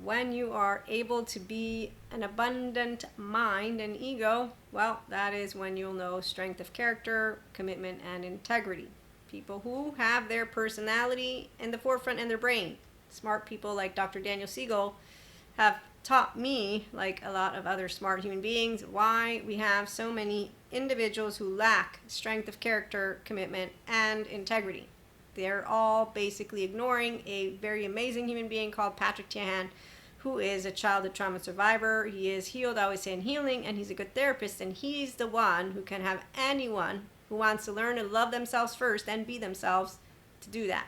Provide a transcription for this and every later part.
when you are able to be an abundant mind and ego, well, that is when you'll know strength of character, commitment, and integrity. People who have their personality in the forefront in their brain. Smart people like Dr. Daniel Siegel have taught me, like a lot of other smart human beings, why we have so many individuals who lack strength of character, commitment, and integrity. They're all basically ignoring a very amazing human being called Patrick Tiahan, who is a childhood trauma survivor. He is healed, I always say, in healing, and he's a good therapist, and he's the one who can have anyone who wants to learn to love themselves first and be themselves to do that.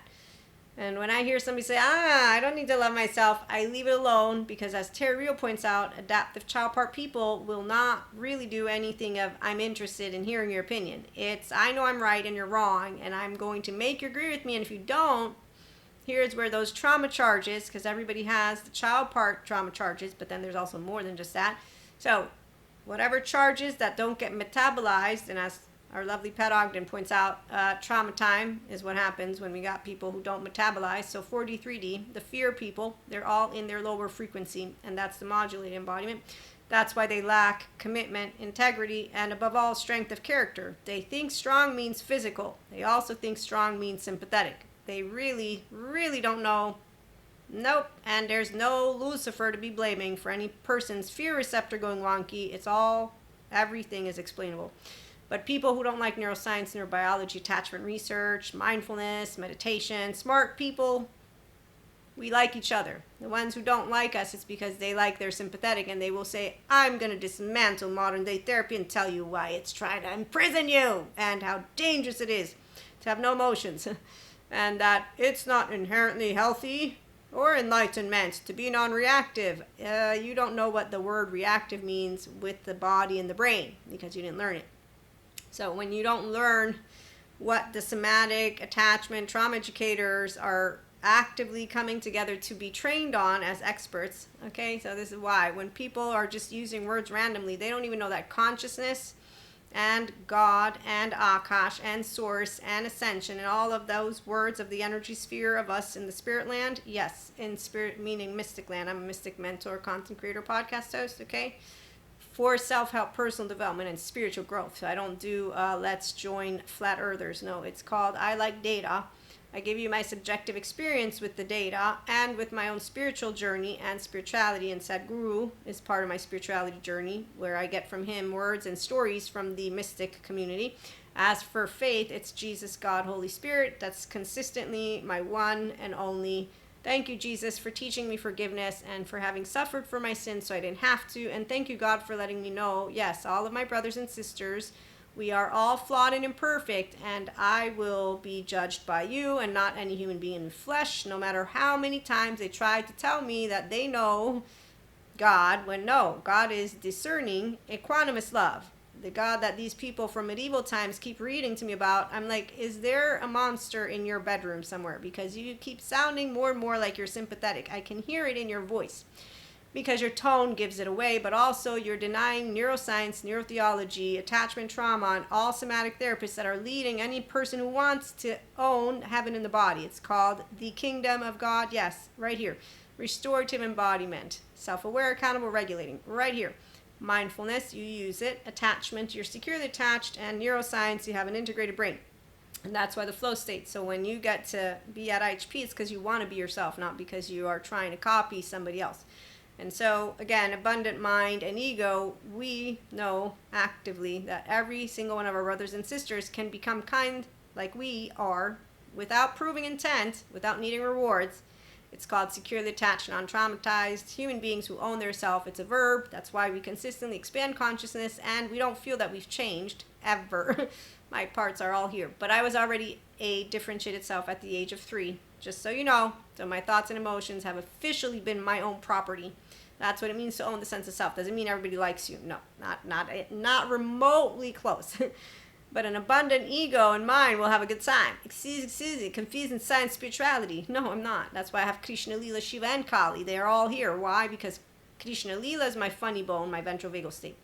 And when I hear somebody say, I don't need to love myself, I leave it alone, because as Terry Real points out, adaptive child part people will not really do anything of, I'm interested in hearing your opinion. It's, I know I'm right and you're wrong, and I'm going to make you agree with me, and if you don't, here's where those trauma charges, because everybody has the child part trauma charges, but then there's also more than just that. So whatever charges that don't get metabolized, and as our lovely Pat Ogden points out, trauma time is what happens when we got people who don't metabolize. So 4D, 3D, the fear people, they're all in their lower frequency, and that's the modulated embodiment. That's why they lack commitment, integrity, and above all, strength of character. They think strong means physical. They also think strong means sympathetic. They really, really don't know. Nope. And there's no Lucifer to be blaming for any person's fear receptor going wonky. It's all, everything is explainable. But people who don't like neuroscience, neurobiology, attachment research, mindfulness, meditation, smart people, we like each other. The ones who don't like us, it's because they like their sympathetic, and they will say, I'm going to dismantle modern day therapy and tell you why it's trying to imprison you and how dangerous it is to have no emotions and that it's not inherently healthy or enlightenment to be non-reactive. You don't know what the word reactive means with the body and the brain because you didn't learn it. So when you don't learn what the somatic attachment trauma educators are actively coming together to be trained on as experts, okay, so this is why when people are just using words randomly, they don't even know that consciousness and God and Akash and source and ascension and all of those words of the energy sphere of us in the spirit land. Yes, in spirit meaning mystic land. I'm a mystic mentor, content creator, podcast host, okay, for self-help, personal development, and spiritual growth. So I don't do let's join flat earthers. No, it's called I like data. I give you my subjective experience with the data and with my own spiritual journey and spirituality, and Sadhguru is part of my spirituality journey where I get from him words and stories from the mystic community. As for faith, it's Jesus, God, Holy Spirit. That's consistently my one and only. Thank you, Jesus, for teaching me forgiveness and for having suffered for my sins so I didn't have to. And thank you, God, for letting me know, yes, all of my brothers and sisters, we are all flawed and imperfect, and I will be judged by you and not any human being in flesh, no matter how many times they try to tell me that they know God, when no, God is discerning, equanimous love. The God that these people from medieval times keep reading to me about, I'm like, is there a monster in your bedroom somewhere? Because you keep sounding more and more like you're sympathetic. I can hear it in your voice because your tone gives it away, but also you're denying neuroscience, neurotheology, attachment trauma, and all somatic therapists that are leading any person who wants to own heaven in the body. It's called the kingdom of God. Yes, right here. Restorative embodiment, self-aware, accountable, regulating, right here. Mindfulness, you use it. Attachment, you're securely attached. And neuroscience, you have an integrated brain. And that's why the flow state. So when you get to be at IHP, it's because you want to be yourself, not because you are trying to copy somebody else. And so, again, abundant mind and ego, we know actively that every single one of our brothers and sisters can become kind like we are without proving intent, without needing rewards. It's called securely attached and untraumatized human beings who own their self. It's a verb. That's why we consistently expand consciousness, and we don't feel that we've changed, ever. My parts are all here. But I was already a differentiated self at the age of 3, just so you know. So my thoughts and emotions have officially been my own property. That's what it means to own the sense of self. Doesn't mean everybody likes you. No, not remotely close. But an abundant ego and mind will have a good time. Excuse me, confusing science spirituality. No, I'm not. That's why I have Krishna, Leela, Shiva, and Kali. They are all here. Why? Because Krishna Leela is my funny bone, my ventral vagal state.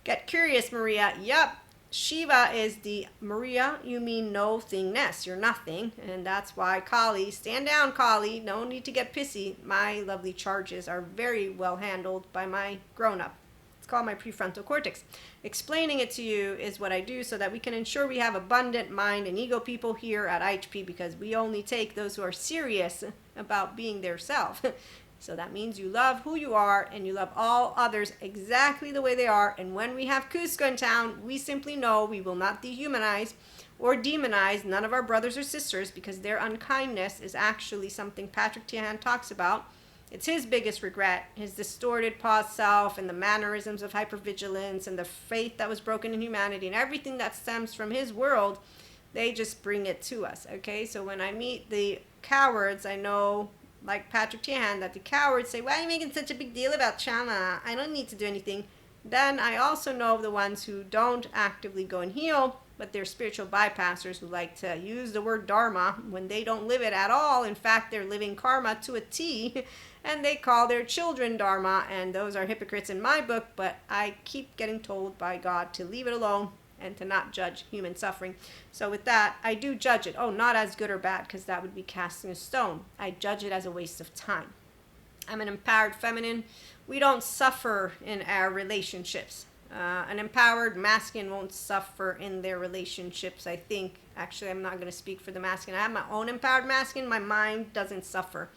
Get curious, Maria. Yep. Shiva is the Maria, you mean no thingness. You're nothing. And that's why Kali, stand down, Kali. No need to get pissy. My lovely charges are very well handled by my grown up. It's called my prefrontal cortex. Explaining it to you is what I do so that we can ensure we have abundant mind and ego people here at IHP, because we only take those who are serious about being their self. So that means you love who you are and you love all others exactly the way they are. And when we have Cusco in town, we simply know we will not dehumanize or demonize none of our brothers or sisters, because their unkindness is actually something Patrick Tiahan talks about. It's his biggest regret, his distorted past self and the mannerisms of hypervigilance and the faith that was broken in humanity and everything that stems from his world. They just bring it to us, okay? So when I meet the cowards, I know, like Patrick Tiahan, that the cowards say, why are you making such a big deal about trauma? I don't need to do anything. Then I also know the ones who don't actively go and heal, but they're spiritual bypassers who like to use the word dharma when they don't live it at all. In fact, they're living karma to a T, and they call their children dharma, and those are hypocrites in my book, but I keep getting told by God to leave it alone and to not judge human suffering. So with that, I do judge it. Oh, not as good or bad, because that would be casting a stone. I judge it as a waste of time. I'm an empowered feminine. We don't suffer in our relationships. An empowered masculine won't suffer in their relationships, I think. Actually, I'm not going to speak for the masculine. I have my own empowered masculine. My mind doesn't suffer.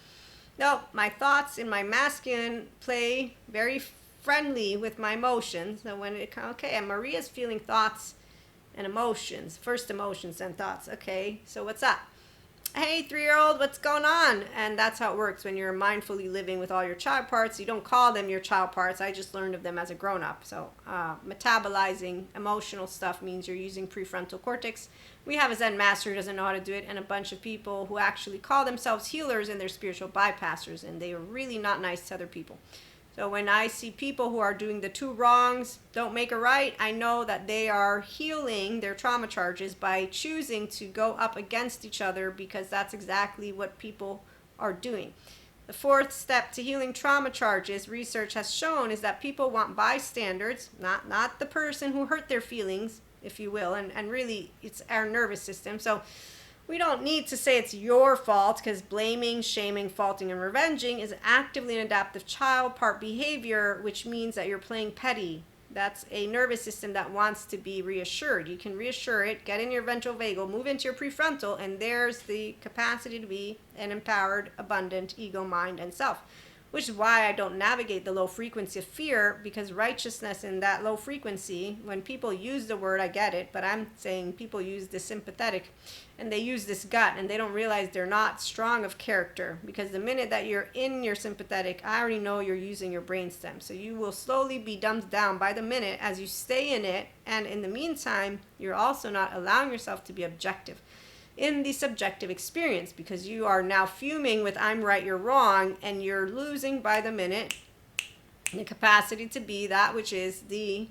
No, my thoughts in my masculine play very friendly with my emotions. So when it comes, okay, and Maria's feeling thoughts and emotions. First emotions, then thoughts. Okay, so what's up? Hey, 3-year-old, what's going on? And that's how it works when you're mindfully living with all your child parts. You don't call them your child parts. I just learned of them as a grown-up. So metabolizing emotional stuff means you're using prefrontal cortex. We have a Zen master who doesn't know how to do it, and a bunch of people who actually call themselves healers, and they're spiritual bypassers, and they are really not nice to other people. So when I see people who are doing the two wrongs, don't make a right, I know that they are healing their trauma charges by choosing to go up against each other, because that's exactly what people are doing. The fourth step to healing trauma charges, research has shown, is that people want bystanders, not the person who hurt their feelings, if you will, and really it's our nervous system. So we don't need to say it's your fault, because blaming, shaming, faulting, and revenging is actively an adaptive child part behavior, which means that you're playing petty. That's a nervous system that wants to be reassured. You can reassure it, get in your ventral vagal, move into your prefrontal, and there's the capacity to be an empowered, abundant ego, mind, and self. Which is why I don't navigate the low frequency of fear, because righteousness in that low frequency, when people use the word, I get it, but I'm saying people use the sympathetic and they use this gut, and they don't realize they're not strong of character, because the minute that you're in your sympathetic, I already know you're using your brainstem. So you will slowly be dumbed down by the minute as you stay in it, and in the meantime, you're also not allowing yourself to be objective in the subjective experience, because you are now fuming with I'm right, you're wrong, and you're losing by the minute the capacity to be that which is the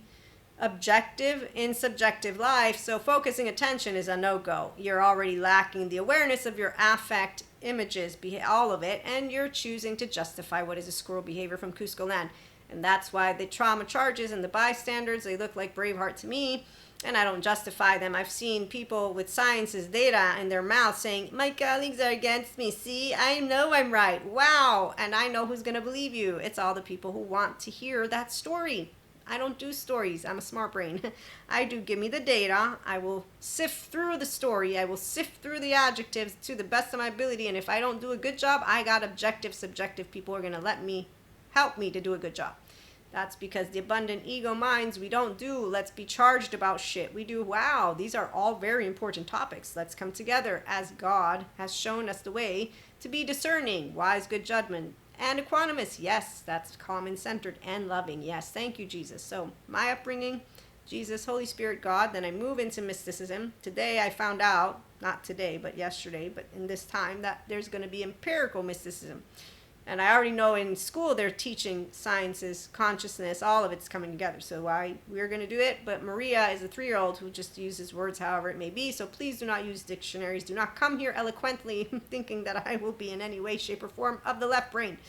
objective in subjective life. So focusing attention is a no-go. You're already lacking the awareness of your affect images, all of it, and you're choosing to justify what is a squirrel behavior from Cusco land. And that's why the trauma charges and the bystanders, they look like Braveheart to me, and I don't justify them. I've seen people with science's data in their mouth saying, my colleagues are against me. See, I know I'm right. Wow. And I know who's going to believe you. It's all the people who want to hear that story. I don't do stories. I'm a smart brain. I do give me the data. I will sift through the story. I will sift through the adjectives to the best of my ability. And if I don't do a good job, I got objective, subjective people who are going to help me to do a good job. That's because the abundant ego minds, we don't do let's be charged about shit. We do, wow, these are all very important topics. Let's come together as God has shown us the way to be discerning, wise, good judgment, and equanimous. Yes, that's calm and centered and loving. Yes, thank you, Jesus. So my upbringing, Jesus, Holy Spirit, God, then I move into mysticism. Today I found out, not today, but yesterday, but in this time, that there's going to be empirical mysticism. And I already know in school they're teaching sciences, consciousness, all of it's coming together. So we're going to do it. But Maria is a 3-year-old who just uses words however it may be. So please do not use dictionaries. Do not come here eloquently thinking that I will be in any way, shape, or form of the left brain.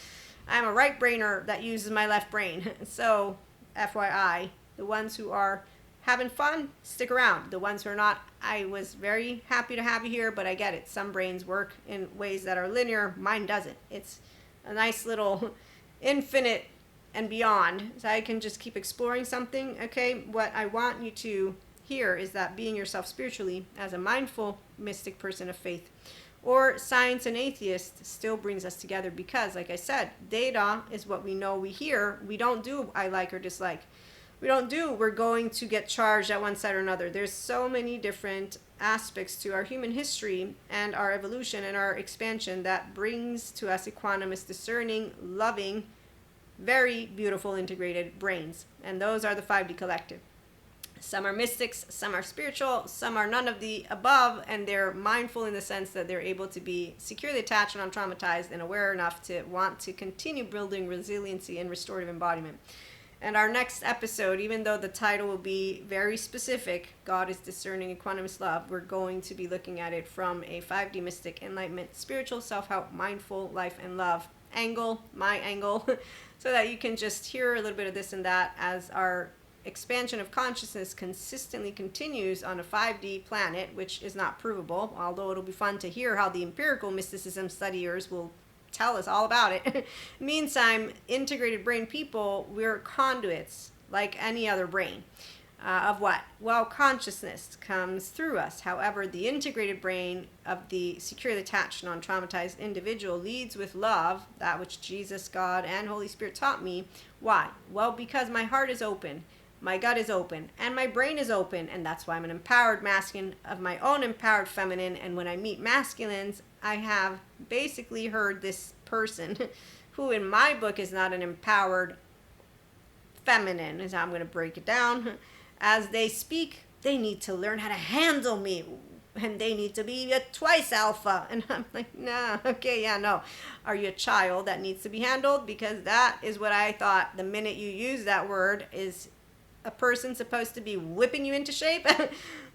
I'm a right brainer that uses my left brain. So FYI, the ones who are having fun, stick around. The ones who are not, I was very happy to have you here, but I get it. Some brains work in ways that are linear. Mine doesn't. It's a nice little infinite and beyond. So I can just keep exploring something. Okay, what I want you to hear is that being yourself spiritually as a mindful mystic person of faith or science and atheist still brings us together because, like I said, data is what we know we hear. We don't do I like or dislike. We don't do we're going to get charged at one side or another. There's so many different aspects to our human history and our evolution and our expansion that brings to us equanimous, discerning, loving, very beautiful integrated brains. And those are the 5D collective. Some are mystics, some are spiritual, some are none of the above, and they're mindful in the sense that they're able to be securely attached and untraumatized and aware enough to want to continue building resiliency and restorative embodiment. And our next episode, even though the title will be very specific, God is Discerning Equanimous Love, we're going to be looking at it from a 5D mystic enlightenment, spiritual, self-help, mindful, life, and love angle, my angle, so that you can just hear a little bit of this and that as our expansion of consciousness consistently continues on a 5D planet, which is not provable, although it'll be fun to hear how the empirical mysticism studiers will tell us all about it. Meantime, integrated brain people, we're conduits like any other brain. Of what? Well, consciousness comes through us. However, the integrated brain of the securely attached, non-traumatized individual leads with love, that which Jesus, God, and Holy Spirit taught me. Why? Well, because my heart is open, my gut is open, and my brain is open, and that's why I'm an empowered masculine of my own empowered feminine. And when I meet masculines, I have basically heard this person, who in my book is not an empowered feminine, is how I'm going to break it down. As they speak, they need to learn how to handle me, and they need to be a twice alpha. And I'm like, nah, okay, yeah, no. Are you a child that needs to be handled? Because that is what I thought the minute you use that word. Is a person supposed to be whipping you into shape?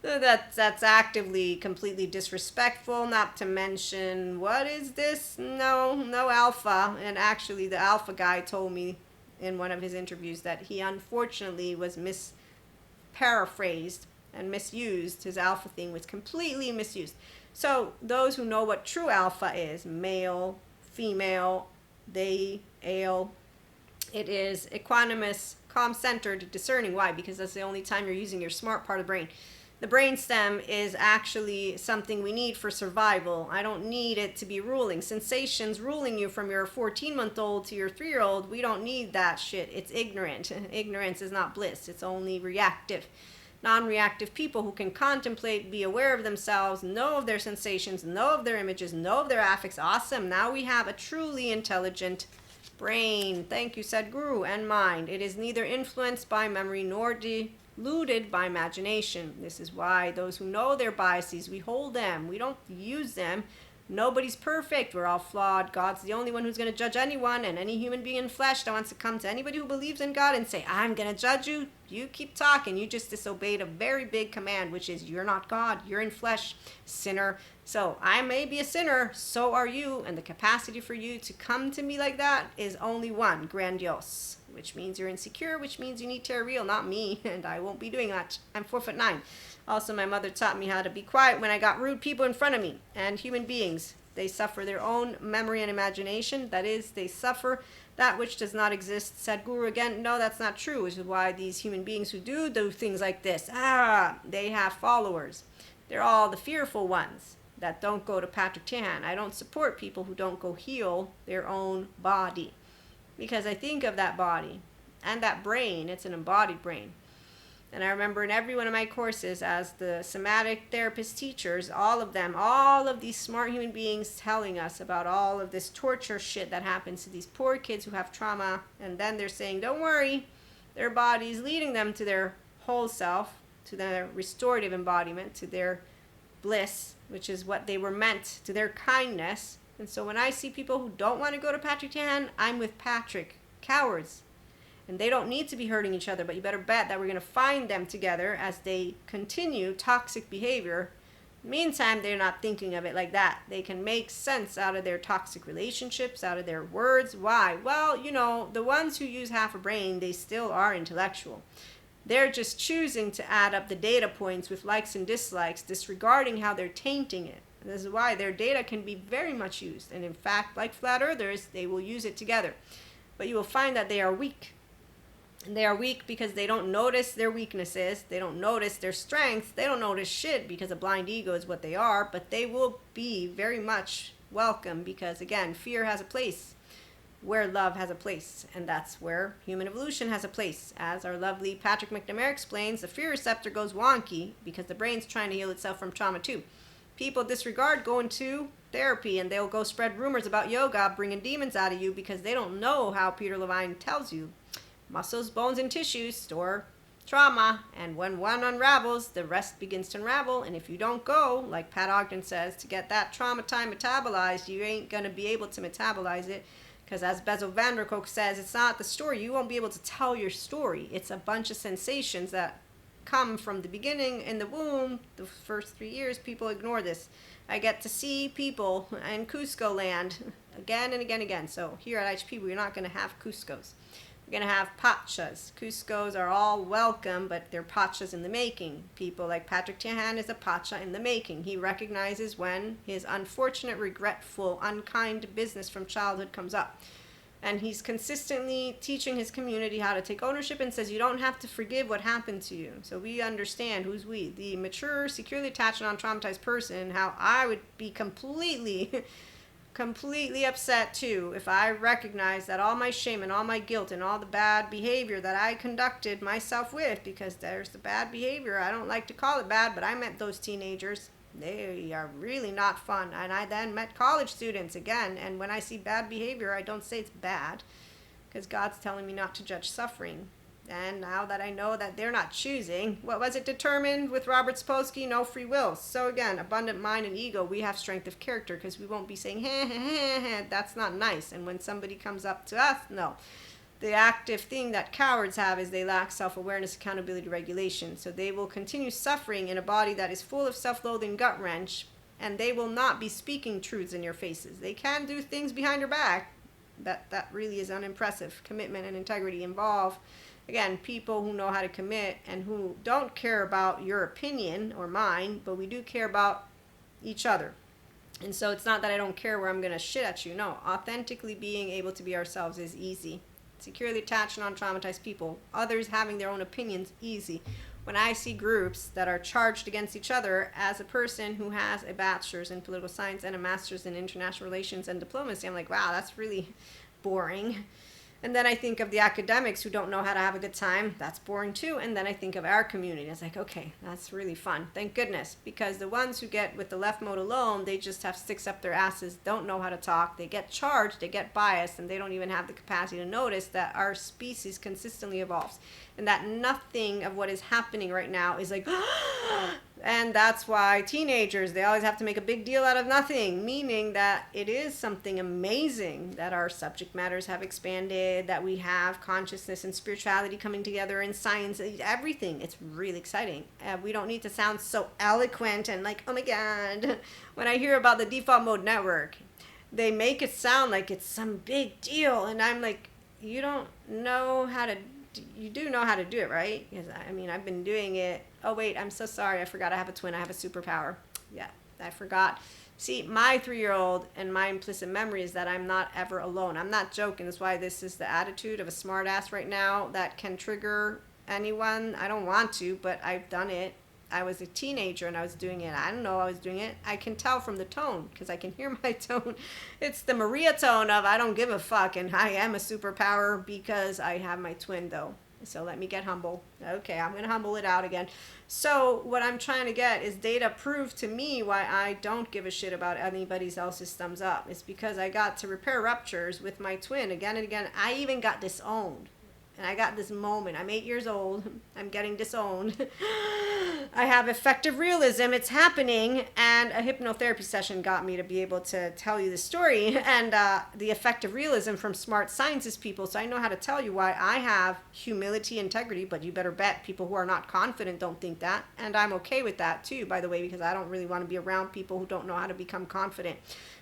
That's actively completely disrespectful, not to mention, what is this? No alpha. And actually the alpha guy told me in one of his interviews that he unfortunately was paraphrased and misused. His alpha thing was completely misused. So those who know what true alpha is, male, female, they, ale, it is equanimous, calm-centered, discerning. Why? Because that's the only time you're using your smart part of the brain. The brainstem is actually something we need for survival. I don't need it to be ruling. Sensations ruling you from your 14-month-old to your 3-year-old, we don't need that shit. It's ignorant. Ignorance is not bliss. It's only reactive. Non-reactive people who can contemplate, be aware of themselves, know of their sensations, know of their images, know of their affects. Awesome. Now we have a truly intelligent brain. Thank you, Sadhguru. And mind. It is neither influenced by memory nor deluded by imagination. This is why those who know their biases, we hold them. We don't use them. Nobody's perfect. We're all flawed. God's the only one who's going to judge anyone, and any human being in flesh that wants to come to anybody who believes in God and say, I'm going to judge you. You keep talking. You just disobeyed a very big command, which is you're not God. You're in flesh, sinner. So I may be a sinner. So are you. And the capacity for you to come to me like that is only one, grandiose, which means you're insecure, which means you need to real, not me. And I won't be doing that. I'm 4'9". Also, my mother taught me how to be quiet when I got rude people in front of me. And human beings, they suffer their own memory and imagination. That is, they suffer that which does not exist. Sadhguru again, no, that's not true, which is why these human beings who do things like this, they have followers. They're all the fearful ones that don't go to Patrick Tan. I don't support people who don't go heal their own body, because I think of that body and that brain, it's an embodied brain. And I remember in every one of my courses as the somatic therapist teachers, all of these smart human beings telling us about all of this torture shit that happens to these poor kids who have trauma. And then they're saying, don't worry, their body's leading them to their whole self, to their restorative embodiment, to their bliss, which is what they were meant, to their kindness. And so when I see people who don't want to go to Patrick Tan, I'm with Patrick. Cowards. And they don't need to be hurting each other, but you better bet that we're going to find them together as they continue toxic behavior. Meantime, they're not thinking of it like that. They can make sense out of their toxic relationships, out of their words. Why? Well, the ones who use half a brain, they still are intellectual. They're just choosing to add up the data points with likes and dislikes, disregarding how they're tainting it. This is why their data can be very much used. And in fact, like flat earthers, they will use it together. But you will find that they are weak. And they are weak because they don't notice their weaknesses. They don't notice their strengths. They don't notice shit because a blind ego is what they are. But they will be very much welcome because, again, fear has a place where love has a place. And that's where human evolution has a place. As our lovely Patrick McNamara explains, the fear receptor goes wonky because the brain's trying to heal itself from trauma too. People disregard going to therapy and they'll go spread rumors about yoga, bringing demons out of you because they don't know how Peter Levine tells you. Muscles, bones, and tissues store trauma, and when one unravels, the rest begins to unravel. And if you don't go, like Pat Ogden says, to get that trauma time metabolized, you ain't going to be able to metabolize it. Because as Bezel van der Kolk says, it's not the story. You won't be able to tell your story. It's a bunch of sensations that come from the beginning in the womb. The first 3 years, people ignore this. I get to see people in Cusco land again and again and again. So here at IHP, we're not going to have Cuscos. We're going to have pachas. Cuscos are all welcome, but they're pachas in the making. People like Patrick Tiahan is a pacha in the making. He recognizes when his unfortunate, regretful, unkind business from childhood comes up. And he's consistently teaching his community how to take ownership and says you don't have to forgive what happened to you. So we understand who's we, the mature, securely attached and untraumatized person, how I would be completely upset too if I recognize that all my shame and all my guilt and all the bad behavior that I conducted myself with, because there's the bad behavior. I don't like to call it bad, but I met those teenagers. They are really not fun. And I then met college students again. And when I see bad behavior, I don't say it's bad because God's telling me not to judge suffering. And now that I know that they're not choosing, what was it determined with Robert Sapolsky? No free will. So again, abundant mind and ego, we have strength of character because we won't be saying, that's not nice. And when somebody comes up to us, no. The active thing that cowards have is they lack self-awareness, accountability, regulation. So they will continue suffering in a body that is full of self-loathing, gut wrench, and they will not be speaking truths in your faces. They can do things behind your back. That really is unimpressive. Commitment and integrity involve, again, people who know how to commit and who don't care about your opinion or mine, but we do care about each other. And so it's not that I don't care where I'm going to shit at you. No, authentically being able to be ourselves is easy. Securely attached, non-traumatized people, others having their own opinions, easy. When I see groups that are charged against each other, as a person who has a bachelor's in political science and a master's in international relations and diplomacy, I'm like, wow, that's really boring. And then I think of the academics who don't know how to have a good time. That's boring too. And then I think of our community. It's like, okay, that's really fun. Thank goodness. Because the ones who get with the left mode alone, they just have sticks up their asses, don't know how to talk. They get charged, they get biased, and they don't even have the capacity to notice that our species consistently evolves. And that nothing of what is happening right now is like, and that's why teenagers, they always have to make a big deal out of nothing, meaning that it is something amazing that our subject matters have expanded, that we have consciousness and spirituality coming together in science, everything. It's really exciting. We don't need to sound so eloquent and like, oh my God. When I hear about the default mode network, they make it sound like it's some big deal. And I'm like, you don't know how to you do know how to do it, right? Because I mean, I've been doing it. Oh wait, I'm so sorry. I forgot I have a twin. I have a superpower. Yeah, I forgot. See, my 3-year-old and my implicit memory is that I'm not ever alone. I'm not joking. That's why this is the attitude of a smartass right now that can trigger anyone. I don't want to, but I've done it. I was a teenager and I was doing it. I don't know I was doing it. I can tell from the tone because I can hear my tone. It's the Maria tone of I don't give a fuck and I am a superpower because I have my twin though. So let me get humble. Okay, I'm going to humble it out again. So what I'm trying to get is data proof to me why I don't give a shit about anybody else's thumbs up. It's because I got to repair ruptures with my twin again and again. I even got disowned. And I got this moment. I'm 8 years old. I'm getting disowned. I have effective realism. It's happening. And a hypnotherapy session got me to be able to tell you the story. And the effective realism from smart sciences people. So I know how to tell you why I have humility, integrity. But you better bet people who are not confident don't think that. And I'm okay with that too, by the way, because I don't really want to be around people who don't know how to become confident.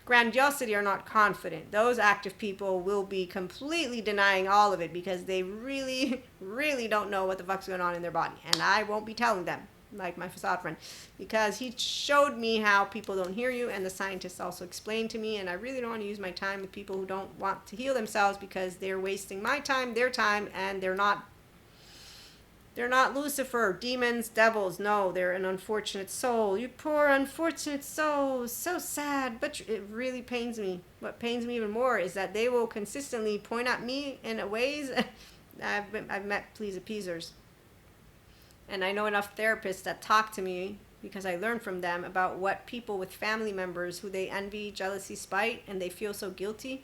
grandiosity are not confident. Those active people will be completely denying all of it because they really, really don't know what the fuck's going on in their body. And I won't be telling them, like my facade friend, because he showed me how people don't hear you, and the scientists also explained to me, and I really don't want to use my time with people who don't want to heal themselves because they're wasting my time, their time, and they're not Lucifer, demons, devils. No, they're an unfortunate soul. You poor unfortunate soul. So sad. But it really pains me. What pains me even more is that they will consistently point at me in ways. I've met please appeasers. And I know enough therapists that talk to me because I learn from them about what people with family members who they envy, jealousy, spite, and they feel so guilty,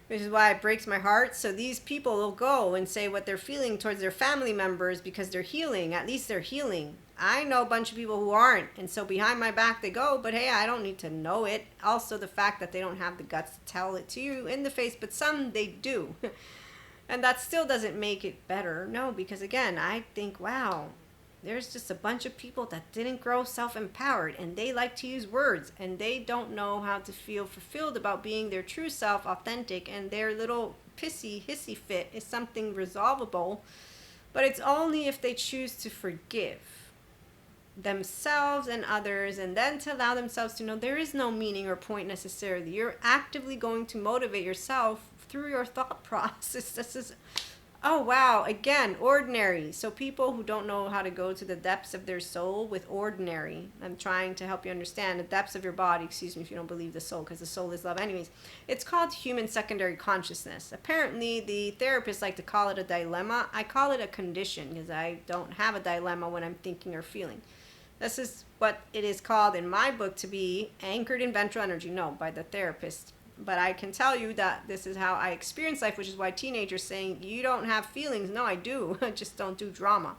which is why it breaks my heart. So these people will go and say what they're feeling towards their family members because they're healing. At least they're healing. I know a bunch of people who aren't. And so behind my back they go, but hey, I don't need to know it. Also the fact that they don't have the guts to tell it to you in the face, but some they do. And that still doesn't make it better. No, because again, I think, wow, there's just a bunch of people that didn't grow self-empowered, and they like to use words, and they don't know how to feel fulfilled about being their true self, authentic, and their little pissy, hissy fit is something resolvable, but it's only if they choose to forgive themselves and others, and then to allow themselves to know there is no meaning or point necessarily. You're actively going to motivate yourself through your thought process. This is... Oh, wow. Again, ordinary. So people who don't know how to go to the depths of their soul with ordinary. I'm trying to help you understand the depths of your body. Excuse me if you don't believe the soul, because the soul is love anyways. It's called human secondary consciousness. Apparently, the therapists like to call it a dilemma. I call it a condition because I don't have a dilemma when I'm thinking or feeling. This is what it is called in my book to be anchored in ventral energy. No, by the therapist. But I can tell you that this is how I experience life, which is why teenagers saying, you don't have feelings. No, I do. I just don't do drama.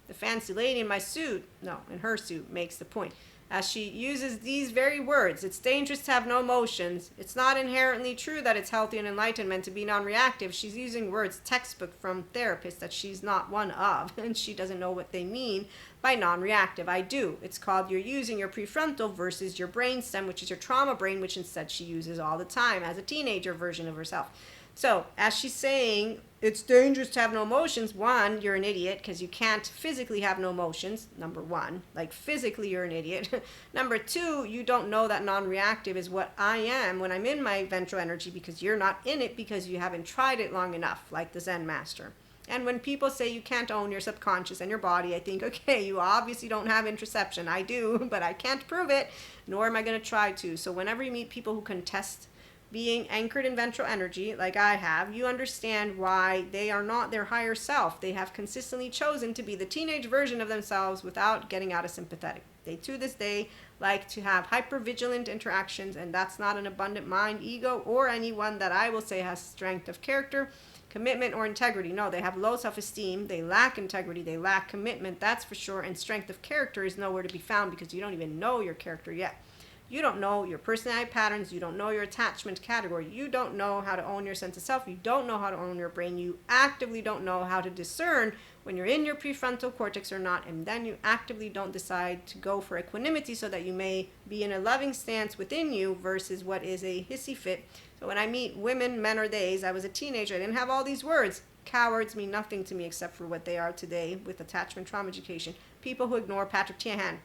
The fancy lady in my suit, no, in her suit, makes the point. As she uses these very words, it's dangerous to have no emotions. It's not inherently true that it's healthy and enlightenment to be non-reactive. She's using words textbook from therapists that she's not one of, and she doesn't know what they mean by non-reactive. I do. It's called you're using your prefrontal versus your brainstem, which is your trauma brain, which instead she uses all the time as a teenager version of herself. So as she's saying, it's dangerous to have no emotions. One, you're an idiot because you can't physically have no emotions. Number one, like physically you're an idiot. Number two, you don't know that non-reactive is what I am when I'm in my ventral energy, because you're not in it because you haven't tried it long enough, like the Zen master. And when people say you can't own your subconscious and your body, I think, okay, you obviously don't have introception. I do, but I can't prove it, nor am I going to try to. So whenever you meet people who contest being anchored in ventral energy, like I have, you understand why they are not their higher self. They have consistently chosen to be the teenage version of themselves without getting out of sympathetic. They, to this day, like to have hypervigilant interactions, and that's not an abundant mind, ego, or anyone that I will say has strength of character, commitment, or integrity. No, they have low self-esteem, they lack integrity, they lack commitment, that's for sure, and strength of character is nowhere to be found because you don't even know your character yet. You don't know your personality patterns. You don't know your attachment category. You don't know how to own your sense of self. You don't know how to own your brain. You actively don't know how to discern when you're in your prefrontal cortex or not. And then you actively don't decide to go for equanimity so that you may be in a loving stance within you versus what is a hissy fit. So when I meet women, men, or theys, I was a teenager. I didn't have all these words. Cowards mean nothing to me except for what they are today with attachment trauma education. People who ignore Patrick Tiahan.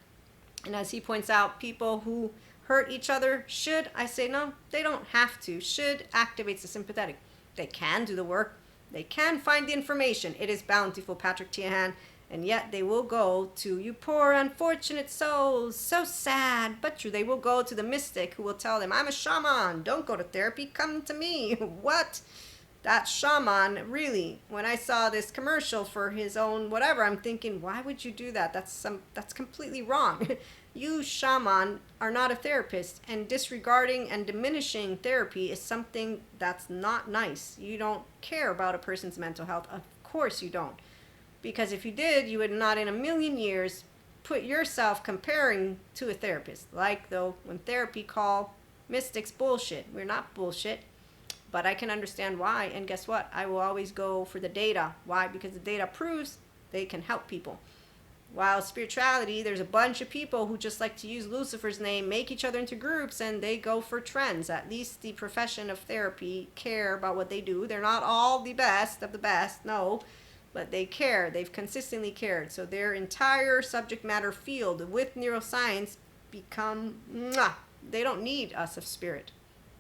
And as he points out, people who hurt each other should, I say no, they don't have to. Should activates the sympathetic. They can do the work. They can find the information. It is bountiful, Patrick Tiahan. And yet they will go to, you poor unfortunate souls, so sad. But true, they will go to the mystic who will tell them, I'm a shaman. Don't go to therapy. Come to me. What? That shaman, really, when I saw this commercial for his own whatever, I'm thinking, why would you do that? That's completely wrong. You, shaman, are not a therapist, and disregarding and diminishing therapy is something that's not nice. You don't care about a person's mental health. Of course you don't. Because if you did, you would not in a million years put yourself comparing to a therapist. Like, though, when therapy call mystics bullshit. We're not bullshit. But I can understand why, and guess what? I will always go for the data. Why? Because the data proves they can help people. While spirituality, there's a bunch of people who just like to use Lucifer's name, make each other into groups, and they go for trends. At least the profession of therapy care about what they do. They're not all the best of the best, no, but they care. They've consistently cared. So their entire subject matter field with neuroscience become, they don't need us of spirit.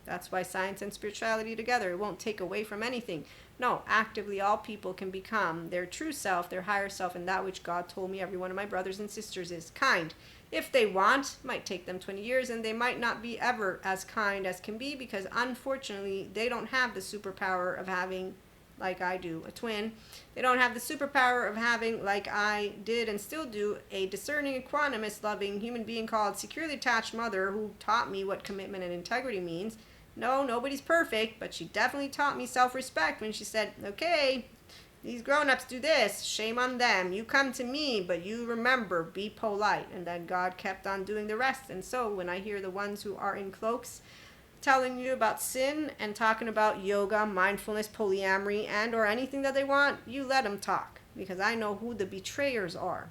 That's why science and spirituality together, it won't take away from anything. No, actively all people can become their true self, their higher self, and that which God told me every one of my brothers and sisters is kind. If they want, it might take them 20 years, and they might not be ever as kind as can be, because unfortunately they don't have the superpower of having, like I do, a twin. They don't have the superpower of having, like I did and still do, a discerning, equanimous, loving human being called securely attached mother who taught me what commitment and integrity means. No, nobody's perfect, but she definitely taught me self-respect when she said, okay, these grown-ups do this, shame on them. You come to me, but you remember, be polite. And then God kept on doing the rest. And so when I hear the ones who are in cloaks telling you about sin and talking about yoga, mindfulness, polyamory, and or anything that they want, you let them talk, because I know who the betrayers are.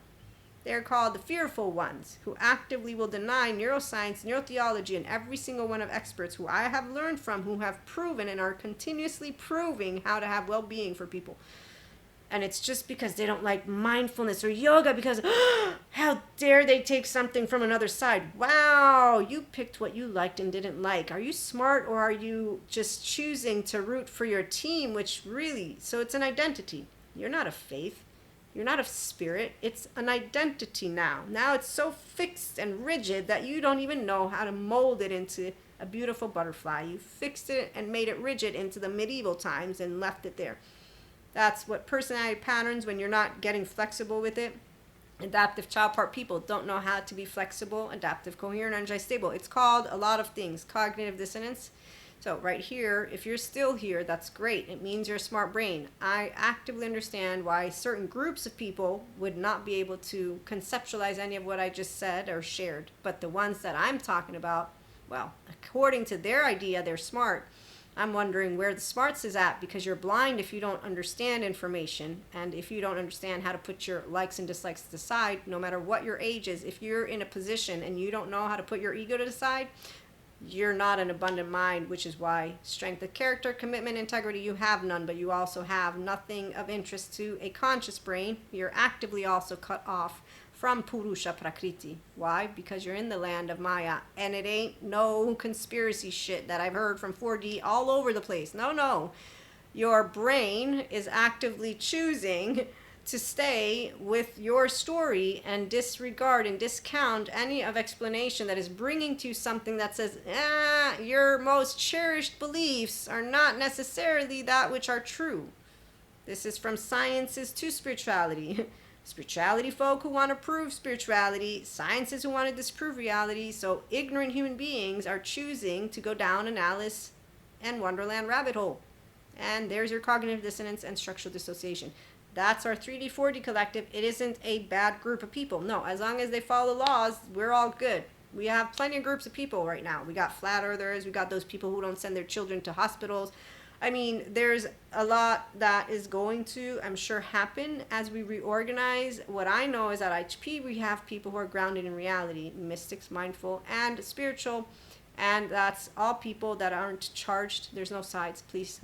They're called the fearful ones, who actively will deny neuroscience, neurotheology, and every single one of experts who I have learned from, who have proven and are continuously proving how to have well-being for people. And it's just because they don't like mindfulness or yoga, because how dare they take something from another side? Wow, you picked what you liked and didn't like. Are you smart, or are you just choosing to root for your team, which really, so it's an identity. You're not of faith. You're not of spirit. It's an identity now. Now it's so fixed and rigid that you don't even know how to mold it into a beautiful butterfly. You fixed it and made it rigid into the medieval times and left it there. That's what personality patterns, when you're not getting flexible with it. Adaptive child part people don't know how to be flexible, adaptive, coherent, energized, stable. It's called a lot of things. Cognitive dissonance. So right here, if you're still here, that's great. It means you're a smart brain. I actively understand why certain groups of people would not be able to conceptualize any of what I just said or shared. But the ones that I'm talking about, well, according to their idea, they're smart. I'm wondering where the smarts is at, because you're blind if you don't understand information. And if you don't understand how to put your likes and dislikes aside, no matter what your age is, if you're in a position and you don't know how to put your ego to the side, you're not an abundant mind, which is why strength of character, commitment, integrity, you have none, but you also have nothing of interest to a conscious brain. You're actively also cut off from Purusha Prakriti. Why? Because you're in the land of Maya, and it ain't no conspiracy shit that I've heard from 4D all over the place. No. Your brain is actively choosing to stay with your story and disregard and discount any of explanation that is bringing to you something that says, your most cherished beliefs are not necessarily that which are true. This is from sciences to spirituality. Spirituality folk who want to prove spirituality, sciences who want to disprove reality. So ignorant human beings are choosing to go down an Alice and Wonderland rabbit hole. And there's your cognitive dissonance and structural dissociation. That's our 3D, 4D collective. It isn't a bad group of people. No, as long as they follow laws, we're all good. We have plenty of groups of people right now. We got flat earthers. We got those people who don't send their children to hospitals. I mean, there's a lot that is going to, I'm sure, happen as we reorganize. What I know is at IHP, we have people who are grounded in reality, mystics, mindful, and spiritual. And that's all people that aren't charged. There's no sides, please.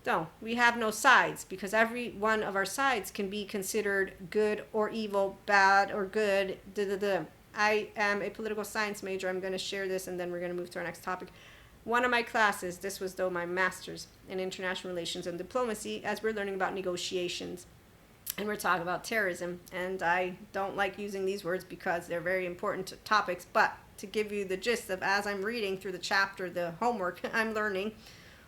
No, we have no sides, because every one of our sides can be considered good or evil, bad or good. I am a political science major. I'm going to share this, and then we're going to move to our next topic. One of my classes, this was though my master's in international relations and diplomacy, as we're learning about negotiations, and we're talking about terrorism. And I don't like using these words because they're very important topics, but to give you the gist of, as I'm reading through the chapter, the homework I'm learning,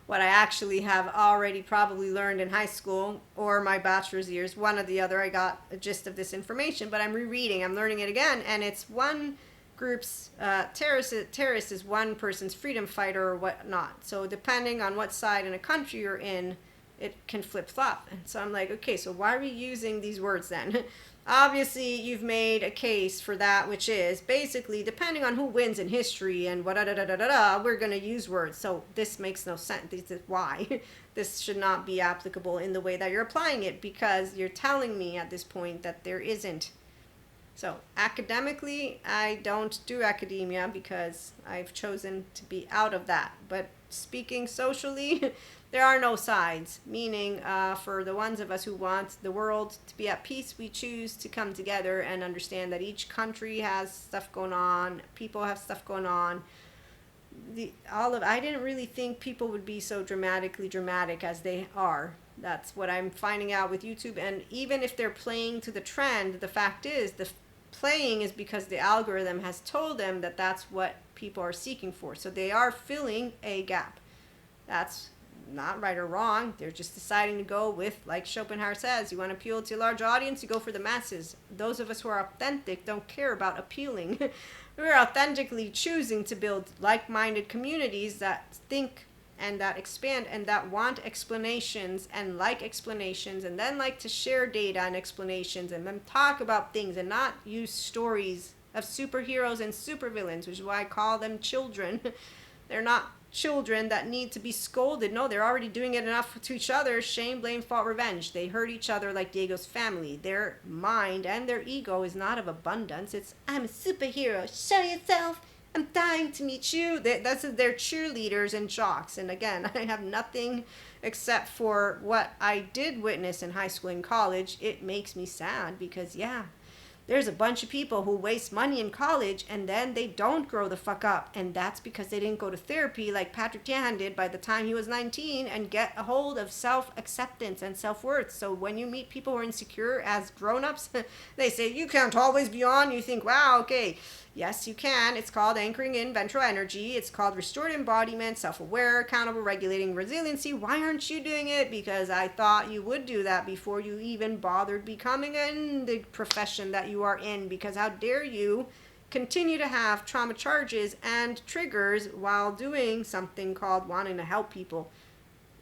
what I actually have already probably learned in high school or my bachelor's years, one or the other, I got a gist of this information, but I'm rereading, I'm learning it again, and it's one group's terrorist is one person's freedom fighter or whatnot. So depending on what side in a country you're in, it can flip-flop. And so I'm like, okay, so why are we using these words then? Obviously, you've made a case for that, which is basically depending on who wins in history and we're going to use words. So this makes no sense. This is why this should not be applicable in the way that you're applying it, because you're telling me at this point that there isn't So academically, I don't do academia because I've chosen to be out of that. But speaking socially, there are no sides. Meaning, for the ones of us who want the world to be at peace, we choose to come together and understand that each country has stuff going on, people have stuff going on. I didn't really think people would be so dramatically dramatic as they are. That's what I'm finding out with YouTube. And even if they're playing to the trend, the fact is the playing is because the algorithm has told them that that's what people are seeking for. So they are filling a gap. That's not right or wrong. They're just deciding to go with, like Schopenhauer says, you want to appeal to a large audience, you go for the masses. Those of us who are authentic don't care about appealing. We're authentically choosing to build like-minded communities that think and that expand and that want explanations and like explanations and then like to share data and explanations and then talk about things and not use stories of superheroes and supervillains, which is why I call them children. They're not children that need to be scolded. No, they're already doing it enough to each other. Shame, blame, fault, revenge. They hurt each other like Diego's family. Their mind and their ego is not of abundance. It's, I'm a superhero. Show yourself. I'm dying to meet you. That's their cheerleaders and jocks. And again, I have nothing except for what I did witness in high school and college. It makes me sad because, yeah, there's a bunch of people who waste money in college and then they don't grow the fuck up. And that's because they didn't go to therapy like Patrick Tiahan did by the time he was 19 and get a hold of self-acceptance and self-worth. So when you meet people who are insecure as grown-ups, they say, you can't always be on. You think, wow, okay. Yes, you can. It's called anchoring in ventral energy. It's called restored embodiment, self-aware, accountable, regulating resiliency. Why aren't you doing it? Because I thought you would do that before you even bothered becoming in the profession that you are in. Because how dare you continue to have trauma charges and triggers while doing something called wanting to help people.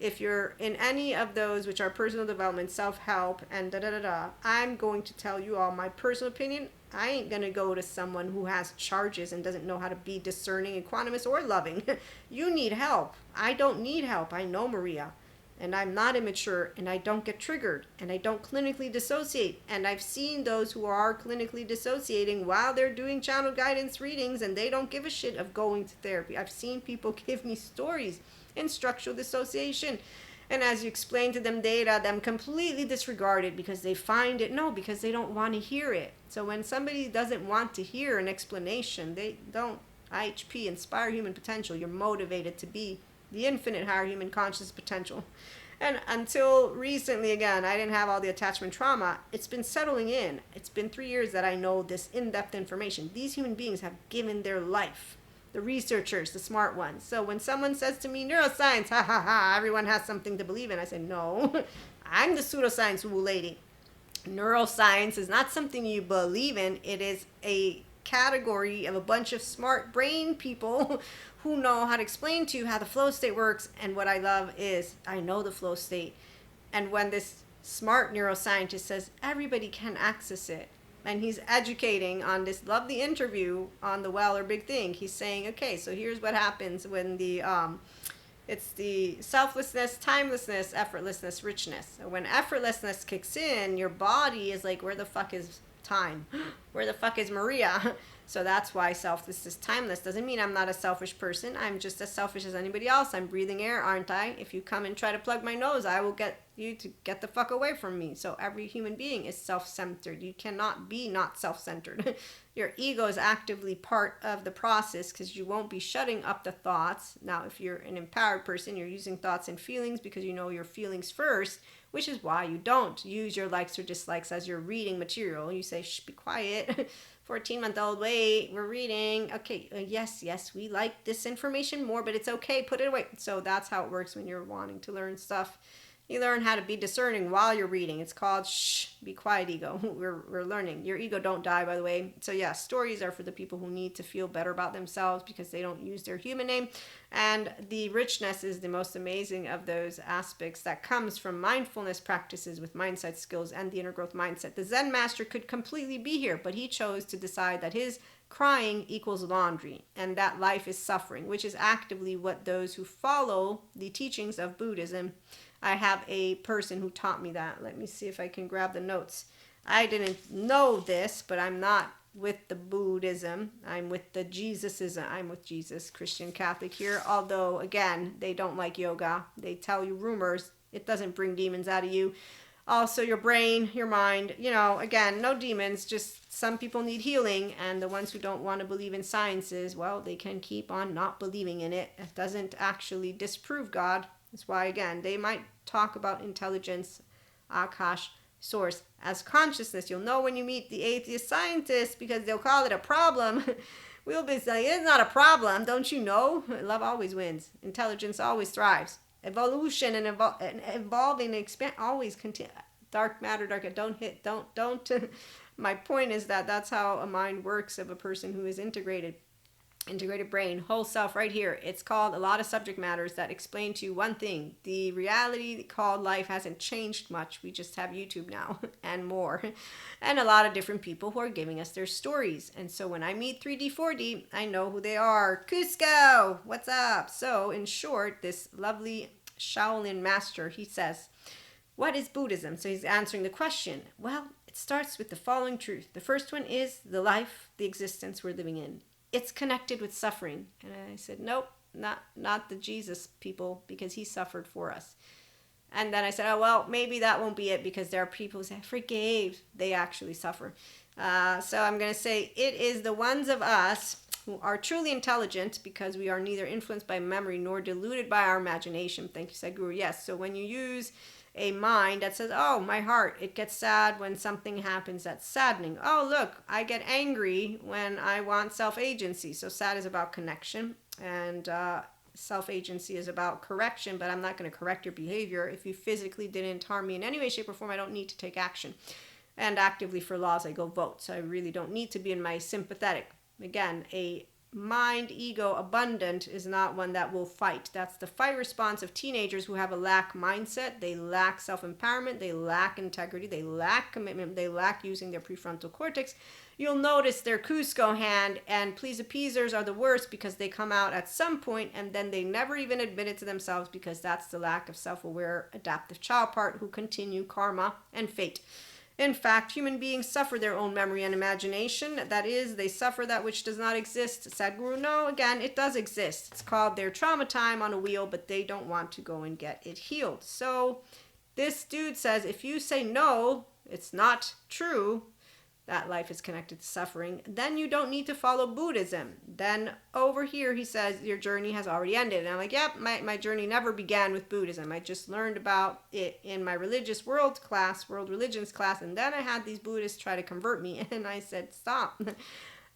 If you're in any of those, which are personal development, self-help, and da-da-da-da, I'm going to tell you all my personal opinion. I ain't going to go to someone who has charges and doesn't know how to be discerning, equanimous, or loving. You need help. I don't need help. I know Maria. And I'm not immature, and I don't get triggered, and I don't clinically dissociate. And I've seen those who are clinically dissociating while they're doing channel guidance readings, and they don't give a shit of going to therapy. I've seen people give me stories in structural dissociation. And as you explain to them data, them completely disregard it because they find it, no, because they don't want to hear it. So when somebody doesn't want to hear an explanation, they don't. IHP, inspire human potential. You're motivated to be the infinite higher human conscious potential. And until recently, again, I didn't have all the attachment trauma. It's been settling in. It's been 3 years that I know this in-depth information. These human beings have given their life. The researchers, the smart ones. So when someone says to me, neuroscience, ha ha ha, everyone has something to believe in, I say, no, I'm the pseudoscience woo lady. Neuroscience is not something you believe in. It is a category of a bunch of smart brain people who know how to explain to you how the flow state works. And what I love is I know the flow state. And when this smart neuroscientist says everybody can access it, and he's educating on this lovely interview on the Well or Big Thing. He's saying, okay, so here's what happens when it's the selflessness, timelessness, effortlessness, richness. So when effortlessness kicks in, your body is like, where the fuck is time? Where the fuck is Maria? So that's why selfless is timeless. Doesn't mean I'm not a selfish person. I'm just as selfish as anybody else. I'm breathing air, aren't I? If you come and try to plug my nose, I will get you to get the fuck away from me. So every human being is self-centered. You cannot be not self-centered. Your ego is actively part of the process because you won't be shutting up the thoughts. Now, if you're an empowered person, you're using thoughts and feelings because you know your feelings first, which is why you don't use your likes or dislikes as you're reading material. You say, shh, be quiet. 14-month-old, wait, we're reading. Okay, yes, we like this information more, but it's okay, put it away. So that's how it works when you're wanting to learn stuff. You learn how to be discerning while you're reading. It's called shh, be quiet ego. We're learning. Your ego don't die, by the way. So yeah, stories are for the people who need to feel better about themselves because they don't use their human name. And the richness is the most amazing of those aspects that comes from mindfulness practices with mindset skills and the inner growth mindset. The Zen master could completely be here, but he chose to decide that his crying equals laundry and that life is suffering, which is actively what those who follow the teachings of Buddhism. I have a person who taught me that. Let me see if I can grab the notes. I didn't know this, but I'm not with the Buddhism. I'm with the Jesusism. I'm with Jesus, Christian Catholic here. Although, again, they don't like yoga. They tell you rumors. It doesn't bring demons out of you. Also, your brain, your mind, again, no demons, just some people need healing. And the ones who don't want to believe in sciences, well, they can keep on not believing in it. It doesn't actually disprove God. That's why, again, they might talk about intelligence, Akash, source as consciousness. You'll know when you meet the atheist scientists because they'll call it a problem. We'll be saying, it's not a problem. Don't you know? Love always wins. Intelligence always thrives. Evolution and evolving and expand always continue. Dark matter, don't. My point is that that's how a mind works of a person who is integrated brain, whole self, right here. It's called a lot of subject matters that explain to you one thing: the reality called life hasn't changed much. We just have YouTube now and more, and a lot of different people who are giving us their stories. And so when I meet 3D 4D, I know who they are. Cusco, what's up? So in short, this lovely Shaolin master, he says, what is Buddhism? So he's answering the question. Well, it starts with the following truth. The first one is the life, the existence we're living in. It's connected with suffering. And I said, nope, not the Jesus people, because he suffered for us. And then I said, oh, well, maybe that won't be it, because there are people who say, forgave. They actually suffer. So I'm going to say it is the ones of us who are truly intelligent, because we are neither influenced by memory nor deluded by our imagination. Thank you, Sadhguru. Yes, so when you use a mind that says, oh, my heart, it gets sad when something happens that's saddening. Oh, look, I get angry when I want self-agency. So sad is about connection, and self-agency is about correction, but I'm not going to correct your behavior. If you physically didn't harm me in any way, shape, or form, I don't need to take action. And actively for laws, I go vote. So I really don't need to be in my sympathetic. Again, a mind, ego, abundant is not one that will fight. That's the fight response of teenagers who have a lack mindset. They lack self-empowerment. They lack integrity. They lack commitment. They lack using their prefrontal cortex. You'll notice their Cusco hand and please appeasers are the worst, because they come out at some point and then they never even admit it to themselves, because that's the lack of self-aware adaptive child part who continue karma and fate. In fact, human beings suffer their own memory and imagination. That is, they suffer that which does not exist. Sadhguru, no, again, it does exist. It's called their trauma time on a wheel, but they don't want to go and get it healed. So this dude says, if you say no, it's not true, that life is connected to suffering, then you don't need to follow Buddhism. Then over here, he says, your journey has already ended. And I'm like, yep, my journey never began with Buddhism. I just learned about it in my religious world religions class, and then I had these Buddhists try to convert me, and I said, stop.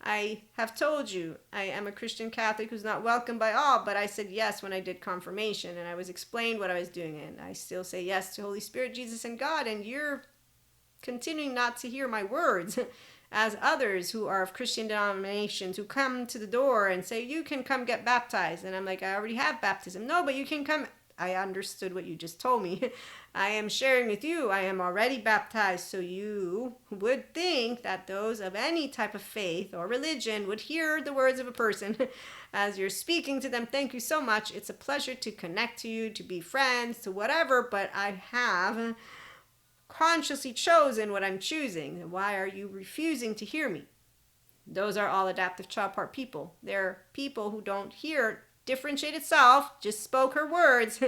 I have told you, I am a Christian Catholic who's not welcome by all, but I said yes when I did confirmation, and I was explained what I was doing, and I still say yes to Holy Spirit, Jesus, and God, and you're continuing not to hear my words, as others who are of Christian denominations who come to the door and say, you can come get baptized. And I'm like, I already have baptism. No, but you can come. I understood what you just told me. I am sharing with you, I am already baptized. So you would think that those of any type of faith or religion would hear the words of a person as you're speaking to them. Thank you so much. It's a pleasure to connect to you, to be friends, to whatever, but I have consciously chosen what I'm choosing. Why are you refusing to hear me? Those are all adaptive child part people. They're people who don't hear differentiated self, just spoke her words.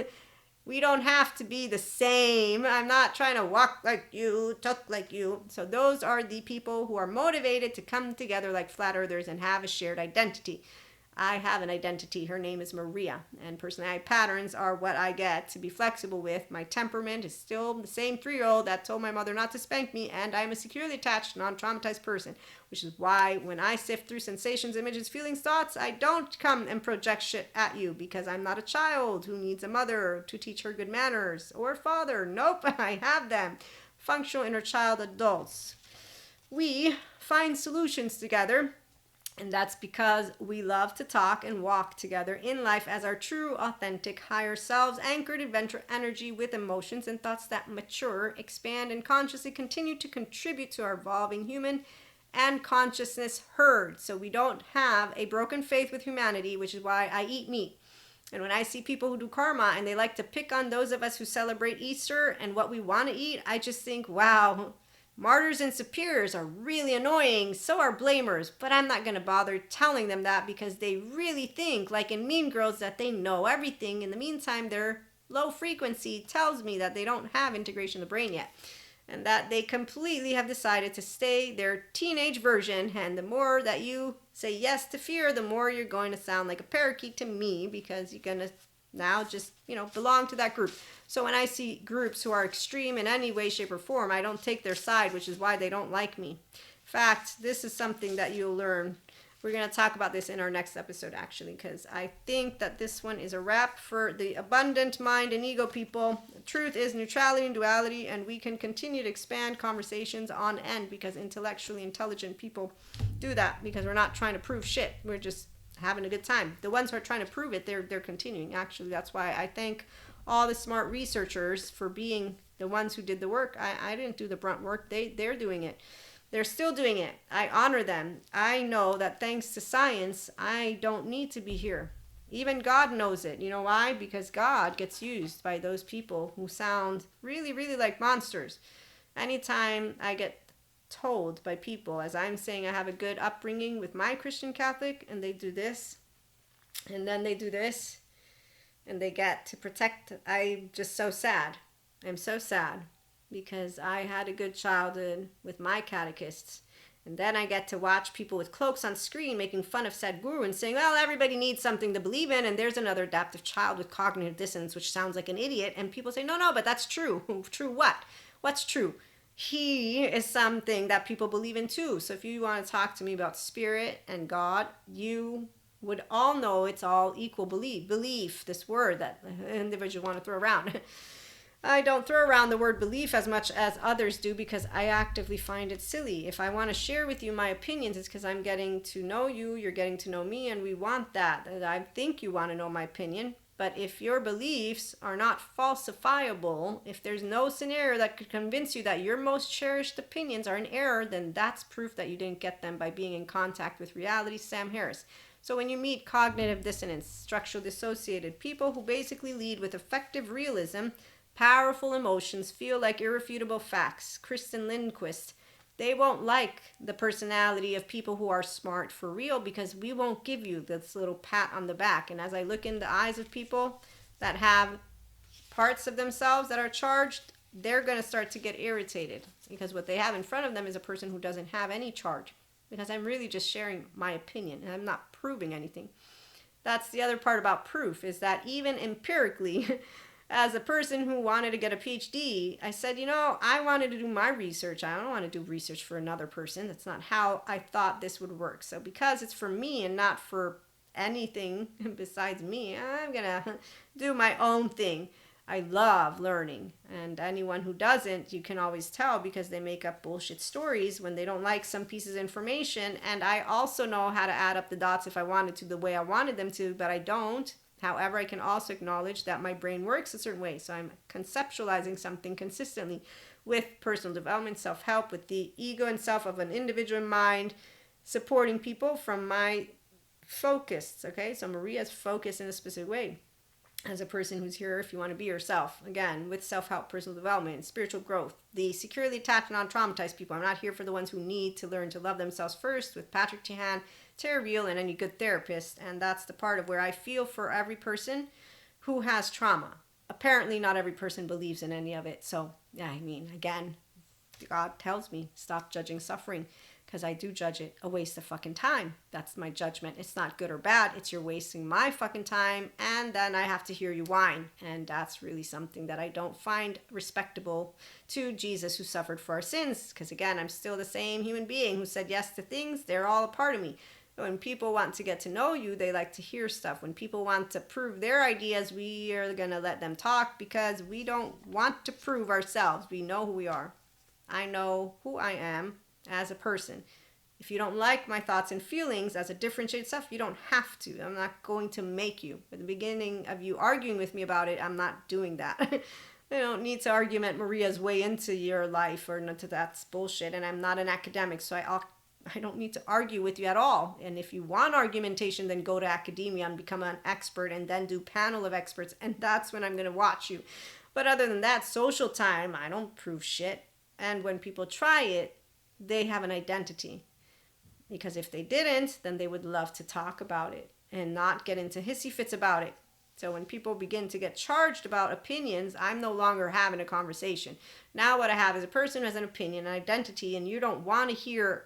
We don't have to be the same. I'm not trying to walk like you, talk like you. So those are the people who are motivated to come together like flat earthers and have a shared identity. I have an identity. Her name is Maria, and personality patterns are what I get to be flexible with. My temperament is still the same 3-year-old that told my mother not to spank me, and I'm a securely attached, non-traumatized person, which is why when I sift through sensations, images, feelings, thoughts, I don't come and project shit at you, because I'm not a child who needs a mother to teach her good manners, or a father. Nope, I have them. Functional inner child adults. We find solutions together. And that's because we love to talk and walk together in life as our true, authentic, higher selves, anchored adventure energy with emotions and thoughts that mature, expand, and consciously continue to contribute to our evolving human and consciousness herd. So we don't have a broken faith with humanity, which is why I eat meat. And when I see people who do karma and they like to pick on those of us who celebrate Easter and what we want to eat, I just think, wow, Martyrs and superiors are really annoying, so are blamers, but I'm not going to bother telling them that because they really think, like in Mean Girls, that they know everything. In the meantime, their low frequency tells me that they don't have integration of the brain yet, and that they completely have decided to stay their teenage version. And the more that you say yes to fear, the more you're going to sound like a parakeet to me, because you're going to now just, belong to that group. So when I see groups who are extreme in any way, shape, or form, I don't take their side, which is why they don't like me. In fact, this is something that you'll learn. We're going to talk about this in our next episode, actually, because I think that this one is a wrap for the abundant mind and ego people. The truth is neutrality and duality, and we can continue to expand conversations on end, because intellectually intelligent people do that, because we're not trying to prove shit. We're just having a good time. The ones who are trying to prove it, they're continuing. Actually, that's why I thank all the smart researchers for being the ones who did the work. I didn't do the brunt work. They're doing it. They're still doing it. I honor them. I know that thanks to science, I don't need to be here. Even God knows it. You know why? Because God gets used by those people who sound really, really like monsters. Anytime I get told by people, as I'm saying, I have a good upbringing with my Christian Catholic, and they do this, and then they do this, and they get to protect. I'm just so sad. I'm so sad because I had a good childhood with my catechists, and then I get to watch people with cloaks on screen making fun of said guru and saying, well, everybody needs something to believe in, and there's another adaptive child with cognitive dissonance which sounds like an idiot, and people say, no, but that's true. True what? What's true? He is something that people believe in too. So if you want to talk to me about spirit and God, you would all know it's all equal belief, this word that individuals want to throw around. I don't throw around the word belief as much as others do because I actively find it silly. If I want to share with you my opinions, it's because I'm getting to know you, you're getting to know me, and we want that. And I think you want to know my opinion. But if your beliefs are not falsifiable, if there's no scenario that could convince you that your most cherished opinions are in error, then that's proof that you didn't get them by being in contact with reality. Sam Harris. So when you meet cognitive dissonance, structural dissociated people who basically lead with effective realism, powerful emotions, feel like irrefutable facts, Kristen Lindquist, they won't like the personality of people who are smart for real, because we won't give you this little pat on the back. And as I look in the eyes of people that have parts of themselves that are charged, they're going to start to get irritated, because what they have in front of them is a person who doesn't have any charge, because I'm really just sharing my opinion and I'm not proving anything. That's the other part about proof, is that even empirically, as a person who wanted to get a PhD, I said, I wanted to do my research. I don't want to do research for another person. That's not how I thought this would work. So because it's for me and not for anything besides me, I'm going to do my own thing. I love learning. And anyone who doesn't, you can always tell, because they make up bullshit stories when they don't like some pieces of information. And I also know how to add up the dots if I wanted to, the way I wanted them to, but I don't. However, I can also acknowledge that my brain works a certain way. So I'm conceptualizing something consistently with personal development, self-help, with the ego and self of an individual in mind, supporting people from my focus. Okay, so Maria's focused in a specific way. As a person who's here, if you want to be yourself, again, with self-help, personal development, spiritual growth, the securely attached, non-traumatized people. I'm not here for the ones who need to learn to love themselves first, with Patrick Tihan, Tara Real, and any good therapist. And that's the part of where I feel for every person who has trauma. Apparently not every person believes in any of it. So, again, God tells me, stop judging suffering, because I do judge it a waste of fucking time. That's my judgment. It's not good or bad. It's you're wasting my fucking time, and then I have to hear you whine. And that's really something that I don't find respectable to Jesus, who suffered for our sins. Because again, I'm still the same human being who said yes to things. They're all a part of me. When people want to get to know you, they like to hear stuff. When people want to prove their ideas, we are going to let them talk, because we don't want to prove ourselves. We know who we are. I know who I am as a person. If you don't like my thoughts and feelings as a differentiated self, you don't have to. I'm not going to make you. At the beginning of you arguing with me about it, I'm not doing that. I don't need to argument Maria's way into your life, or into that's bullshit. And I'm not an academic, so I don't need to argue with you at all. And if you want argumentation, then go to academia and become an expert, and then do panel of experts, and that's when I'm going to watch you. But other than that, social time, I don't prove shit. And when people try it, they have an identity. Because if they didn't, then they would love to talk about it and not get into hissy fits about it. So when people begin to get charged about opinions, I'm no longer having a conversation. Now what I have is a person who has an opinion, an identity, and you don't want to hear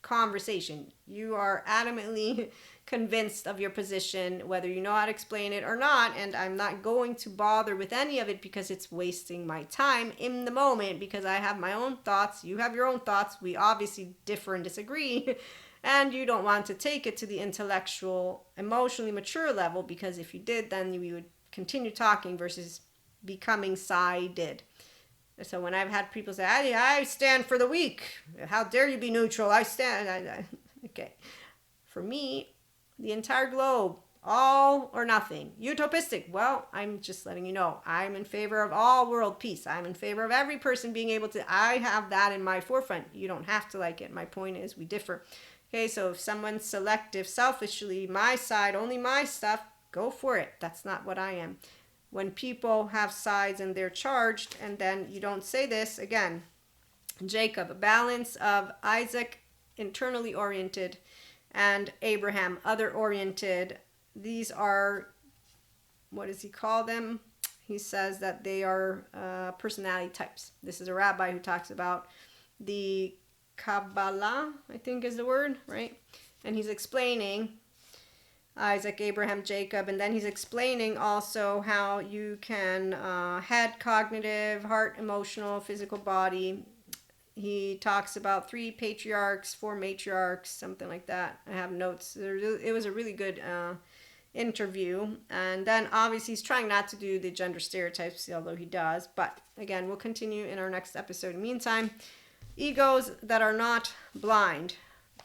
conversation. You are adamantly convinced of your position, whether you know how to explain it or not, and I'm not going to bother with any of it because it's wasting my time in the moment, because I have my own thoughts, you have your own thoughts, we obviously differ and disagree, and you don't want to take it to the intellectual, emotionally mature level, because if you did, then we would continue talking versus becoming sided. So when I've had people say, I stand for the weak. How dare you be neutral? I stand. Okay. For me, the entire globe, all or nothing. Utopistic. Well, I'm just letting you know. I'm in favor of all world peace. I'm in favor of every person being able to. I have that in my forefront. You don't have to like it. My point is we differ. Okay, so if someone's selective, selfishly, my side, only my stuff, go for it. That's not what I am. When people have sides and they're charged, and then you don't say this, again, Jacob, a balance of Isaac, internally oriented, and Abraham, other oriented. These are, what does he call them? He says that they are personality types. This is a rabbi who talks about the Kabbalah, I think is the word, right? And he's explaining Isaac, Abraham, Jacob, and then he's explaining also how you can head, cognitive, heart, emotional, physical, body. He talks about 3 patriarchs, 4 matriarchs, something like that. I have notes. It was a really good interview. And then obviously he's trying not to do the gender stereotypes, although he does. But again, we'll continue in our next episode. In the meantime, egos that are not blind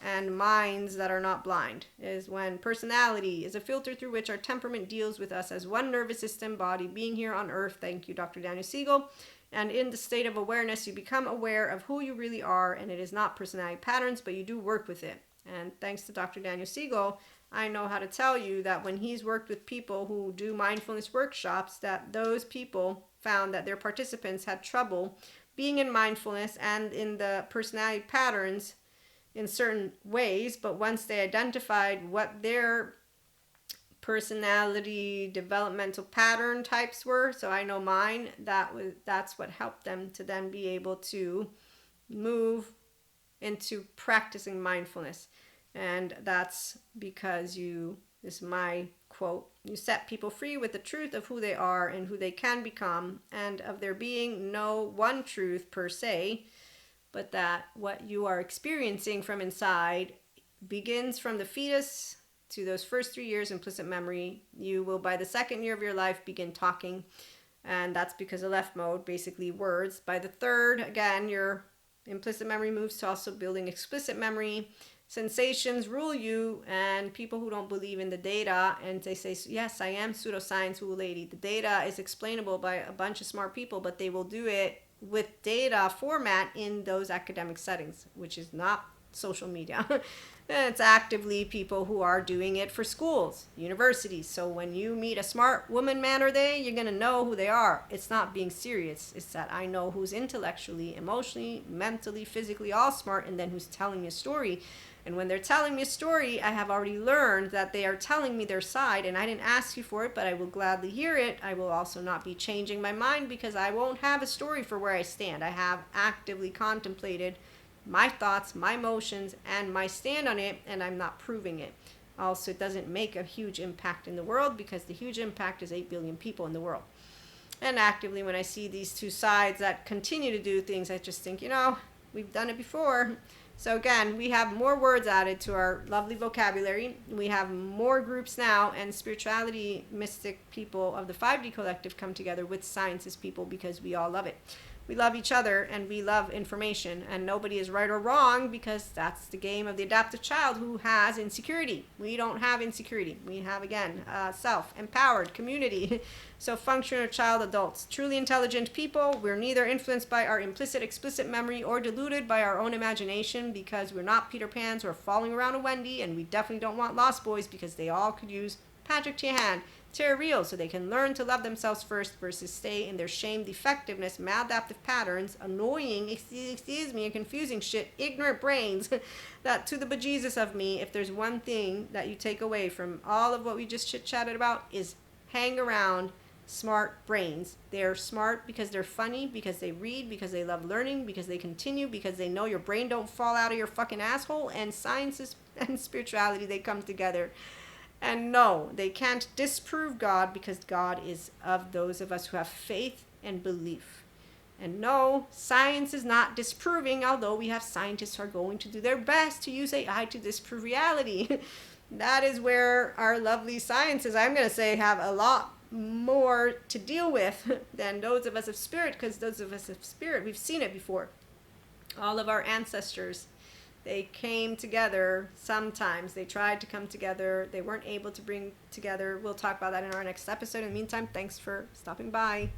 and minds that are not blind is when personality is a filter through which our temperament deals with us as one nervous system, body, being here on earth. Thank you, Dr. Daniel Siegel. And in the state of awareness, you become aware of who you really are, and it is not personality patterns, but you do work with it. And thanks to Dr. Daniel Siegel, I know how to tell you that when he's worked with people who do mindfulness workshops, that those people found that their participants had trouble being in mindfulness and in the personality patterns in certain ways, but once they identified what their personality developmental pattern types were, so I know mine, that's what helped them to then be able to move into practicing mindfulness. And that's because this is my quote, you set people free with the truth of who they are and who they can become, and of there being no one truth per se, but that what you are experiencing from inside begins from the fetus to those first 3 years implicit memory. You will, by the second year of your life, begin talking, and that's because of left mode, basically words. By the third, again, your implicit memory moves to also building explicit memory. Sensations rule you, and people who don't believe in the data and they say, yes, I am pseudoscience lady. The data is explainable by a bunch of smart people, but they will do it with data format in those academic settings, which is not social media. It's actively people who are doing it for schools, universities. So when you meet a smart woman, man, or they, you're going to know who they are. It's not being serious. It's that I know who's intellectually, emotionally, mentally, physically all smart, and then who's telling me a story. And when they're telling me a story, I have already learned that they are telling me their side, and I didn't ask you for it, but I will gladly hear it. I will also not be changing my mind because I won't have a story for where I stand. I have actively contemplated my thoughts, my emotions, and my stand on it, and I'm not proving it. Also, it doesn't make a huge impact in the world because the huge impact is 8 billion people in the world. And actively, when I see these two sides that continue to do things, I just think, we've done it before. So again, we have more words added to our lovely vocabulary. We have more groups now, and spirituality mystic people of the 5D collective come together with sciences people because we all love it. We love each other and we love information, and nobody is right or wrong because that's the game of the adaptive child who has insecurity. We don't have insecurity. We have, again, self-empowered community. So functional child adults, truly intelligent people. We're neither influenced by our implicit, explicit memory or deluded by our own imagination because we're not Peter Pans or falling around a Wendy, and we definitely don't want Lost Boys because they all could use Patrick to your hand. Tear real so they can learn to love themselves first versus stay in their shame, defectiveness, maladaptive patterns, annoying, excuse me, and confusing shit, ignorant brains. That to the bejesus of me, if there's one thing that you take away from all of what we just chit-chatted about, is hang around smart brains. They're smart because they're funny, because they read, because they love learning, because they continue, because they know your brain don't fall out of your fucking asshole, and science and spirituality, they come together. And no, they can't disprove God because God is of those of us who have faith and belief. And no, science is not disproving, although we have scientists who are going to do their best to use AI to disprove reality. That is where our lovely sciences, I'm going to say, have a lot more to deal with than those of us of spirit, because those of us of spirit, we've seen it before. All of our ancestors, they came together sometimes. They tried to come together. They weren't able to bring together. We'll talk about that in our next episode. In the meantime, thanks for stopping by.